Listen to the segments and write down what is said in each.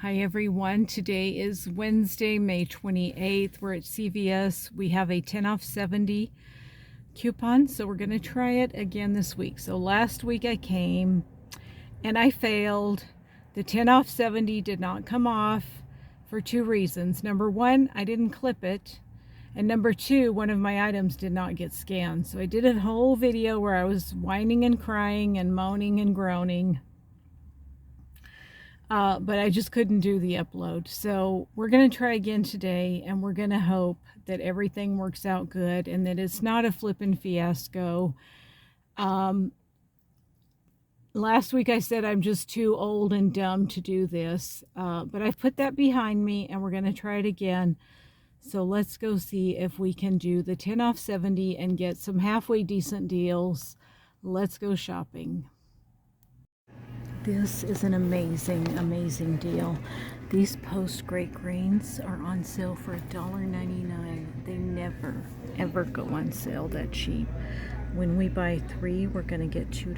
Hi everyone, today is Wednesday, May 28th. We're at CVS. We have a 10 off 70 coupon, so we're going to try it again this week. So last week I came and I failed. The 10 off 70 did not come off for two reasons. Number one, I didn't clip it. And number two, one of my items did not get scanned. So I did a whole video where I was whining and crying and moaning and groaning. But I just couldn't do the upload. So we're going to try again today, and we're going to hope that everything works out good and that it's not a flippin' fiasco. Last week I said I'm just too old and dumb to do this, but I've put that behind me, and we're going to try it again. So let's go see if we can do the 10 off 70 and get some halfway decent deals. Let's go shopping. This is an amazing deal. These Post Great Grains are on sale for $1.99. They never, ever go on sale that cheap. When we buy three, we're going to get $2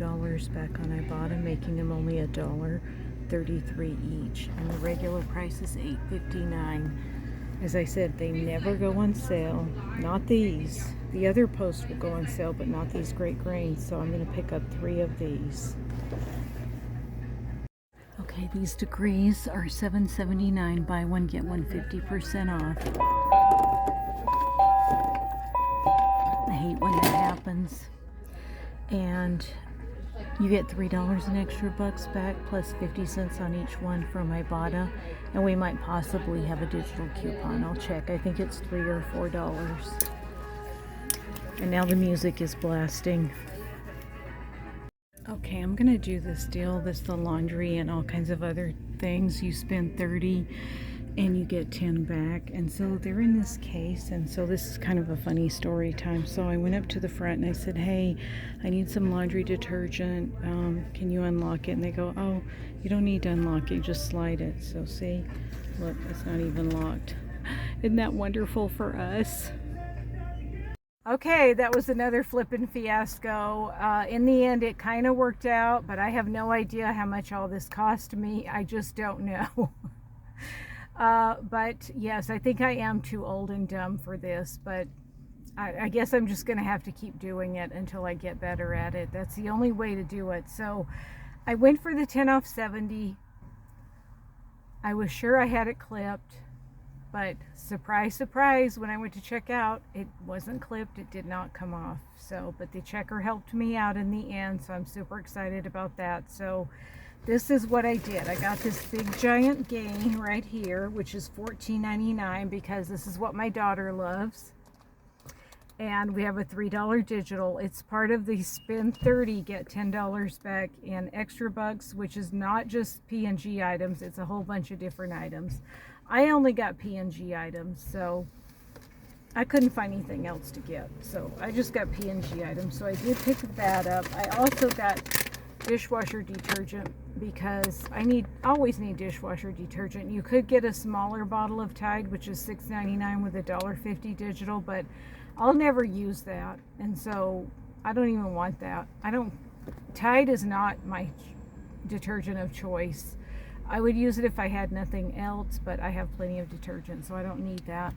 back on Ibotta, making them only $1.33 each. And the regular price is $8.59. As I said, they never go on sale. Not these. The other Post will go on sale, but not these Great Grains. So I'm going to pick up three of these. Okay, these degrees are $7.79. Buy one, get one 50% off. I hate when that happens. And you get $3 in extra bucks back, plus 50 cents on each one from Ibotta. And we might possibly have a digital coupon. I'll check. I think it's $3 or $4. And now the music is blasting. Okay, I'm gonna do this deal. This is the laundry and all kinds of other things. You spend 30 and you get 10 back. And so they're in this case, and so this is kind of a funny story time. So I went up to the front and I said, hey, I need some laundry detergent. Can you unlock it? And they go, oh, you don't need to unlock it, just slide it. So see, look, it's not even locked. Isn't that wonderful for us? Okay, that was another flippin' fiasco. In the end, it kind of worked out, but I have no idea how much all this cost me. I just don't know. But yes, I think I am too old and dumb for this, but I guess I'm just going to have to keep doing it until I get better at it. That's the only way to do it. So I went for the 10 off 70. I was sure I had it clipped. But surprise, surprise, when I went to check out, it wasn't clipped. It did not come off. So, but the checker helped me out in the end, so I'm super excited about that. So this is what I did. I got this big giant gain right here, which is $14.99, because this is what my daughter loves. And we have a $3 digital. It's part of the spend 30, get $10 back in extra bucks, which is not just P&G items. It's a whole bunch of different items. I only got P&G items, so I couldn't find anything else to get. So I just got P&G items. So I did pick that up. I also got dishwasher detergent, because I always need dishwasher detergent. You could get a smaller bottle of Tide, which is $6.99 with a $1.50 digital, but I'll never use that. And so I don't even want that. Tide is not my detergent of choice. I would use it if I had nothing else, but I have plenty of detergent, so I don't need that.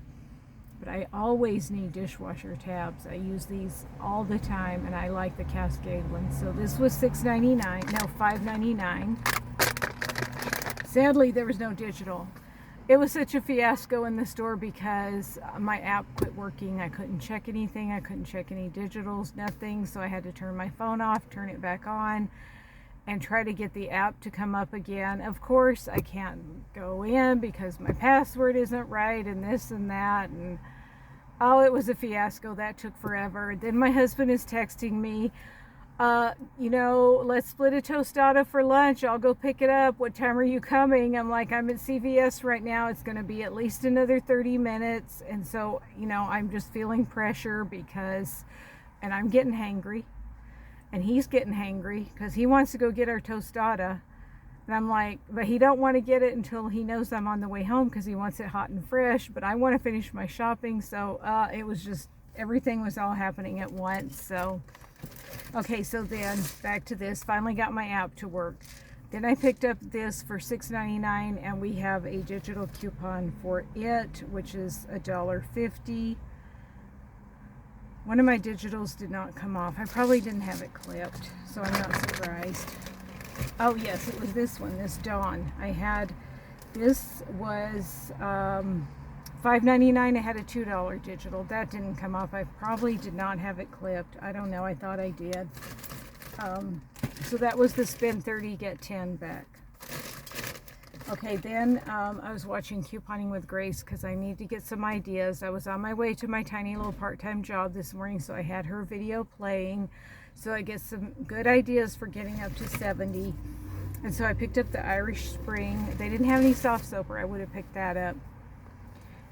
But I always need dishwasher tabs. I use these all the time, and I like the Cascade ones. So this was $5.99. Sadly, there was no digital. It was such a fiasco in the store because my app quit working. I couldn't check anything. I couldn't check any digitals, nothing. So I had to turn my phone off, turn it back on, and try to get the app to come up again. Of course, I can't go in because my password isn't right, and this and that, and oh, it was a fiasco. That took forever. Then my husband is texting me, let's split a tostada for lunch. I'll go pick it up. What time are you coming? I'm like, I'm at CVS right now. It's going to be at least another 30 minutes. And so, I'm just feeling pressure and I'm getting hangry. And he's getting hangry because he wants to go get our tostada. And I'm like, but he don't want to get it until he knows I'm on the way home because he wants it hot and fresh. But I want to finish my shopping. So it was just, everything was all happening at once. So, okay, so then back to this. Finally got my app to work. Then I picked up this for $6.99, and we have a digital coupon for it, which is $1.50. One of my digitals did not come off. I probably didn't have it clipped, so I'm not surprised. Oh yes, it was this one, this Dawn. I had, this was $5.99. I had a $2 digital. That didn't come off. I probably did not have it clipped. I don't know. I thought I did. So that was the spend 30, get 10 back. Okay, then I was watching Couponing with Grace because I need to get some ideas. I was on my way to my tiny little part-time job this morning, so I had her video playing. So I get some good ideas for getting up to 70. And so I picked up the Irish Spring. They didn't have any soft soap, or I would have picked that up.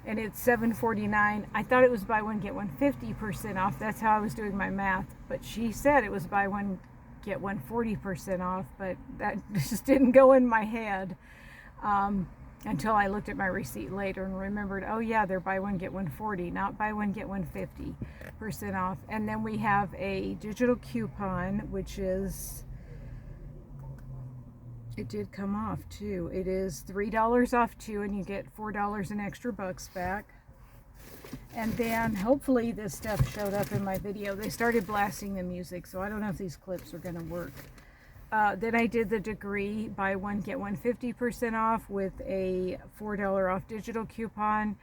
And it's $7.49. I thought it was buy one, get one 50% off. That's how I was doing my math. But she said it was buy one, get one 40% off. But that just didn't go in my head. Until I looked at my receipt later and remembered, oh yeah, they're buy one, get one 40, not buy one, get one 50% off. And then we have a digital coupon, which is, it did come off too. It is $3 off too, and you get $4 in extra bucks back. And then hopefully this stuff showed up in my video. They started blasting the music, so I don't know if these clips are gonna work. Then I did the Degree buy one get one 50% off with a $4 off digital coupon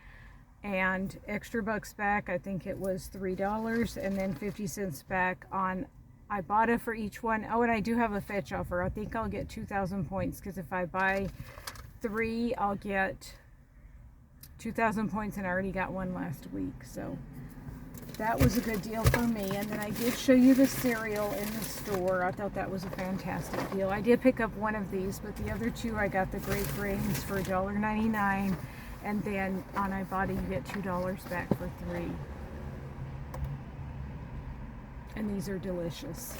and extra bucks back. I think it was $3 and then 50 cents back on Ibotta for each one. Oh, and I do have a fetch offer. I think I'll get 2,000 points because if I buy 3, I'll get 2,000 points, and I already got one last week. So that was a good deal for me. And then I did show you the cereal in the store. I thought that was a fantastic deal. I did pick up one of these, but the other two I got the Great Grains for $1.99, and then on Ibotta you get $2 back for 3. And these are delicious.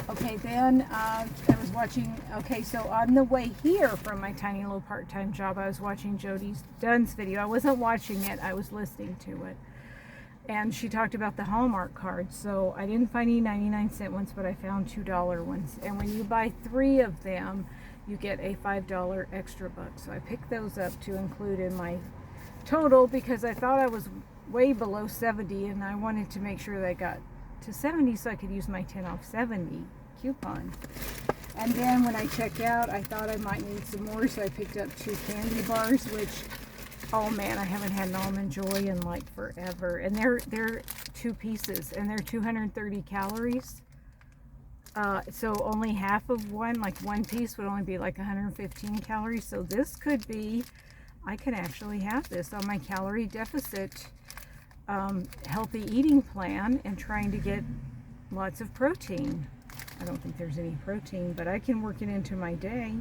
Okay, then I was watching, okay, so on the way here from my tiny little part-time job, I was watching Jody Dunn's video. I wasn't watching it, I was listening to it. And she talked about the Hallmark cards. So I didn't find any 99-cent ones, but I found $2 ones. And when you buy 3 of them, you get a $5 extra buck. So I picked those up to include in my total because I thought I was way below 70, and I wanted to make sure that I got to 70 so I could use my 10 off 70 coupon. And then when I checked out, I thought I might need some more, so I picked up 2 candy bars, which, oh man, I haven't had an Almond Joy in like forever. And they're 2 pieces, and they're 230 calories. So only half of one, like one piece would only be like 115 calories. So this could be, I could actually have this on my calorie deficit healthy eating plan and trying to get lots of protein. I don't think there's any protein, but I can work it into my day.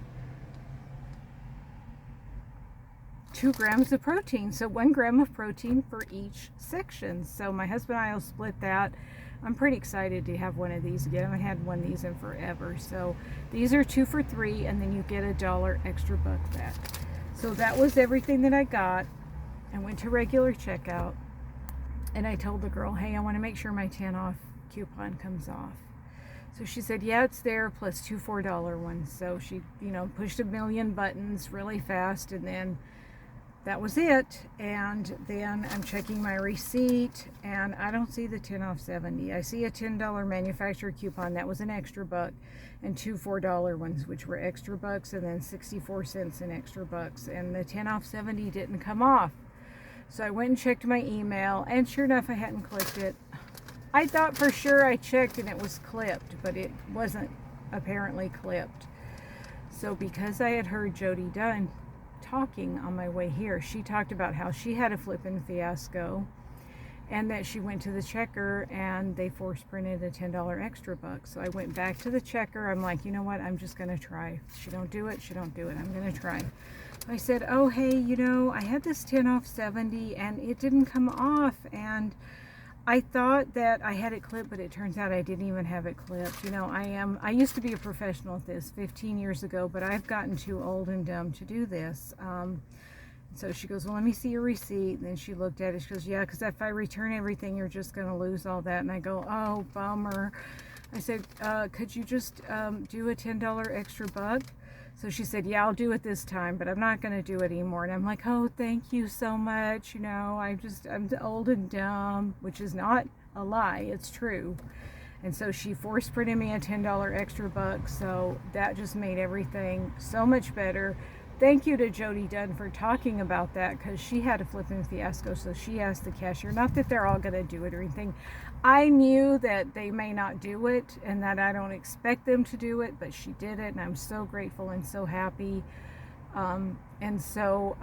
2 grams of protein, so 1 gram of protein for each section. So my husband and I will split that. I'm pretty excited to have one of these again. I haven't had one of these in forever. So these are 2 for $3, and then you get $1 extra buck back. So that was everything that I got. I went to regular checkout, and I told the girl, hey, I want to make sure my 10 off coupon comes off. So she said, yeah, it's there, plus 2 $4 ones. So she, pushed a million buttons really fast, and then that was it. And then I'm checking my receipt, and I don't see the 10 off 70. I see a $10 manufacturer coupon. That was an extra buck, and 2 $4 ones, which were extra bucks, and then 64 cents in extra bucks. And the 10 off 70 didn't come off. So I went and checked my email, and sure enough, I hadn't clicked it. I thought for sure I checked and it was clipped, but it wasn't apparently clipped. So because I had heard Jody Dunn talking on my way here, she talked about how she had a flippin' fiasco and that she went to the checker and they force printed a $10 extra buck. So I went back to the checker. I'm like, you know what? I'm just going to try. She don't do it. She don't do it. I'm going to try. I said, oh, hey, I had this 10 off 70 and it didn't come off. And I thought that I had it clipped, but it turns out I didn't even have it clipped. I used to be a professional at this 15 years ago, but I've gotten too old and dumb to do this. So she goes, well, let me see your receipt. And then she looked at it. She goes, yeah, because if I return everything, you're just going to lose all that. And I go, oh, bummer. I said, could you just do a $10 extra buck? So she said, yeah, I'll do it this time, but I'm not going to do it anymore. And I'm like, oh, thank you so much. You know, I'm old and dumb, which is not a lie. It's true. And so she force printed me a $10 extra buck. So that just made everything so much better. Thank you to Jody Dunn for talking about that, because she had a flipping fiasco. So she asked the cashier, not that they're all going to do it or anything. I knew that they may not do it and that I don't expect them to do it, but she did it, and I'm so grateful and so happy. And so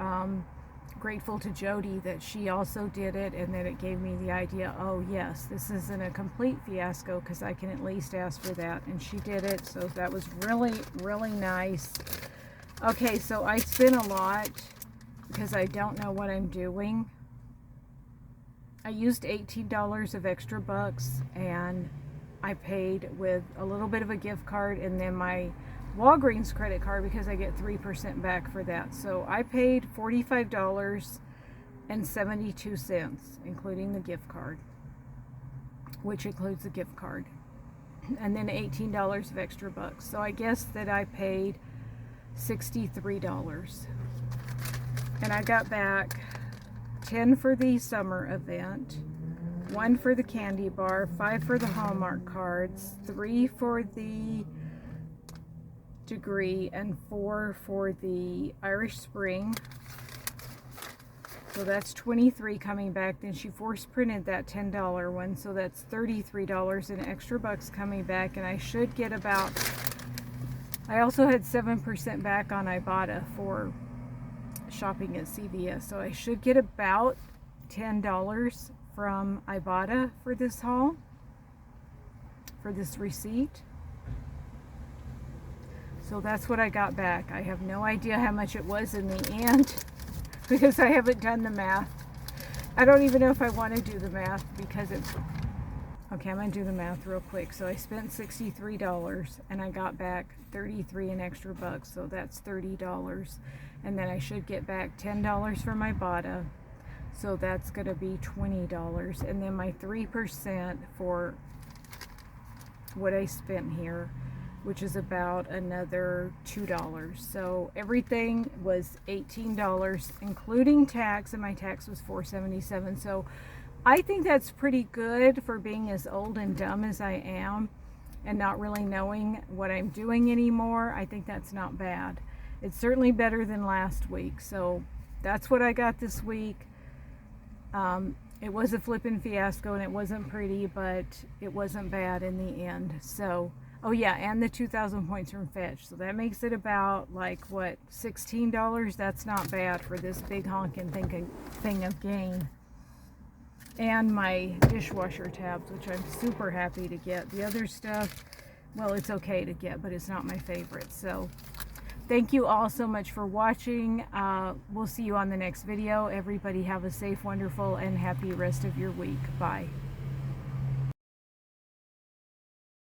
grateful to Jody that she also did it, and that it gave me the idea, oh yes, this isn't a complete fiasco, because I can at least ask for that. And she did it, so that was really, really nice. Okay, so I spent a lot because I don't know what I'm doing. I used $18 of extra bucks, and I paid with a little bit of a gift card and then my Walgreens credit card, because I get 3% back for that. So I paid $45.72, including the gift card, which includes the gift card, and then $18 of extra bucks. So I guess that I paid $63, and I got back 10 for the summer event, 1 for the candy bar, 5 for the Hallmark cards, 3 for the degree, and 4 for the Irish Spring. So that's 23 coming back. Then she force printed that $10 one, so that's $33 in extra bucks coming back, and I should get about, I also had 7% back on Ibotta for shopping at CVS, so I should get about $10 from Ibotta for this haul, for this receipt. So that's what I got back. I have no idea how much it was in the end because I haven't done the math. I don't even know if I want to do the math because it's... Okay, I'm going to do the math real quick. So I spent $63 and I got back 33 in extra bucks, so that's $30. And then I should get back $10 from Ibotta, so that's going to be $20. And then my 3% for what I spent here, which is about another $2. So everything was $18, including tax, and my tax was $4.77. So I think that's pretty good for being as old and dumb as I am and not really knowing what I'm doing anymore. I think that's not bad. It's certainly better than last week. So that's what I got this week. It was a flippin' fiasco and it wasn't pretty, but it wasn't bad in the end. So, oh yeah, and the 2,000 points from Fetch. So that makes it about like, what, $16? That's not bad for this big honking thing of gain. And my dishwasher tabs, which I'm super happy to get. The other stuff, well, it's okay to get, but it's not my favorite. So thank you all so much for watching. We'll see you on the next video. Everybody have a safe, wonderful, and happy rest of your week. Bye.